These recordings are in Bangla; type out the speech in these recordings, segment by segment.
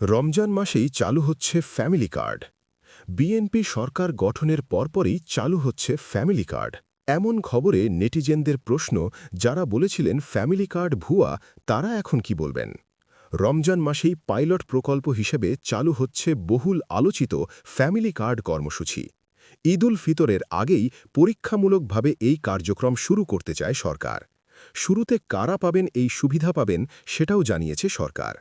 রমজান মাসেই চালু হচ্ছে ফ্যামিলি কার্ড। বিএনপি সরকার গঠনের পরপরই চালু হচ্ছে ফ্যামিলি কার্ড। এমন খবরে নেটিজেনদের প্রশ্ন, যারা বলেছিলেন ফ্যামিলি কার্ড ভুয়া, তারা এখন কি বলবেন? রমজান মাসেই পাইলট প্রকল্প হিসেবে চালু হচ্ছে বহুল আলোচিত ফ্যামিলি কার্ড কর্মসূচি। ঈদ উল ফিতরের আগেই পরীক্ষামূলকভাবে এই কার্যক্রম শুরু করতে চায় সরকার। শুরুতে কারা পাবেন এই সুবিধা পাবেন, সেটাও জানিয়েছে সরকার।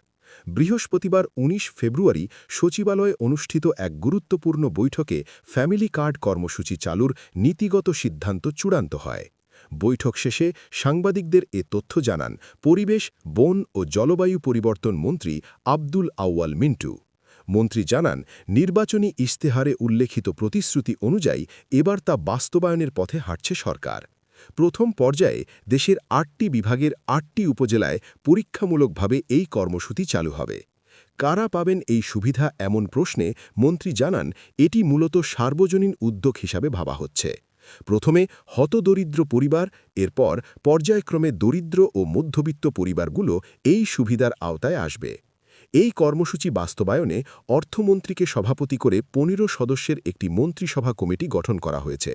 বৃহস্পতিবার ১৯ ফেব্রুয়ারি সচিবালয়ে অনুষ্ঠিত এক গুরুত্বপূর্ণ বৈঠকে ফ্যামিলি কার্ড কর্মসূচি চালুর নীতিগত সিদ্ধান্ত চূড়ান্ত হয়। বৈঠক শেষে সাংবাদিকদের এ তথ্য জানান পরিবেশ, বন ও জলবায়ু পরিবর্তন মন্ত্রী আব্দুল আউয়াল মিন্টু। মন্ত্রী জানান, নির্বাচনী ইশতেহারে উল্লেখিত প্রতিশ্রুতি অনুযায়ী এবার তা বাস্তবায়নের পথে হাঁটছে সরকার। প্রথম পর্যায়ে দেশের ৮টি বিভাগের ৮টি উপজেলায় পরীক্ষামূলকভাবে এই কর্মসূচি চালু হবে। কারা পাবেন এই সুবিধা এমন প্রশ্নে মন্ত্রী জানান, এটি মূলত সার্বজনীন উদ্যোগ হিসাবে ভাবা হচ্ছে। প্রথমে হতদরিদ্র পরিবার, এরপর পর্যায়ক্রমে দরিদ্র ও মধ্যবিত্ত পরিবারগুলো এই সুবিধার আওতায় আসবে। এই কর্মসূচি বাস্তবায়নে অর্থমন্ত্রীকে সভাপতি করে ১৫ সদস্যের একটি মন্ত্রিসভা কমিটি গঠন করা হয়েছে।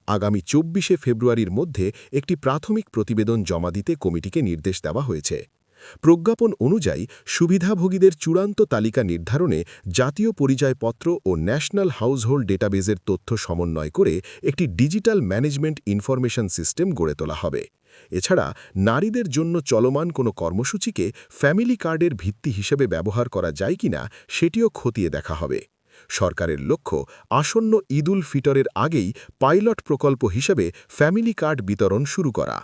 আগামী ২৪শে ফেব্রুয়ারির মধ্যে একটি প্রাথমিক প্রতিবেদন জমা দিতে কমিটিকে নির্দেশ দেওয়া হয়েছে। প্রজ্ঞাপন অনুযায়ী সুবিধাভোগীদের চূড়ান্ত তালিকা নির্ধারণে জাতীয় পরিচয়পত্র ও ন্যাশনাল হাউসহোল্ড ডেটাবেজের তথ্য সমন্বয় করে একটি ডিজিটাল ম্যানেজমেন্ট ইনফরমেশন সিস্টেম গড়ে তোলা হবে। এছাড়া নারীদের জন্য চলমান কোনো কর্মসূচিকে ফ্যামিলি কার্ডের ভিত্তি হিসেবে ব্যবহার করা যায় কিনা সেটিও খতিয়ে দেখা হবে। সরকারের লক্ষ্য, আসন্ন ঈদ উল ফিতরের আগেই পাইলট প্রকল্প হিসেবে ফ্যামিলি কার্ড বিতরণ শুরু করা।